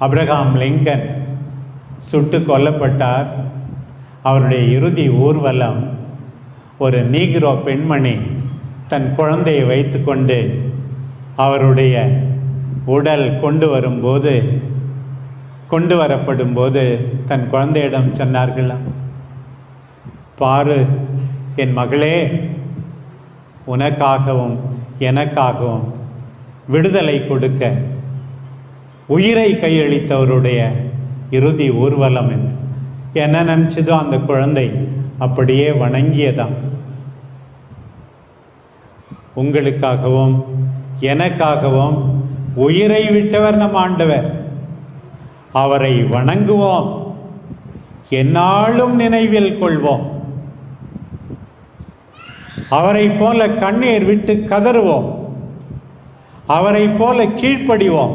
Abraham Lincoln சுட்டு கொல்லப்பட்டார். அவருடைய இறுதி ஊர்வலம் ஒரு நீக்ரோ பெண்மணி தன் குழந்தையை வைத்து கொண்டு அவருடைய உடல் கொண்டு வரப்படும் போது தன் குழந்தையிடம் சொன்னார்களாம், பாரு என் மகளே, உனக்காகவும் எனக்காகவும் விடுதலை கொடுக்க உயிரை கையளித்தவருடைய இறுதி ஊர்வலம் என்ன நினச்சதோ அந்த குழந்தை அப்படியே வணங்கியதாம். உங்களுக்காகவும் எனக்காகவும் உயிரை விட்டவர் நம் ஆண்டவர். அவரை வணங்குவோம், எந்நாளும் நினைவில் கொள்வோம். அவரை போல கண்ணீர் விட்டு கதறுவோம், அவரை போல கீழ்ப்படிவோம்.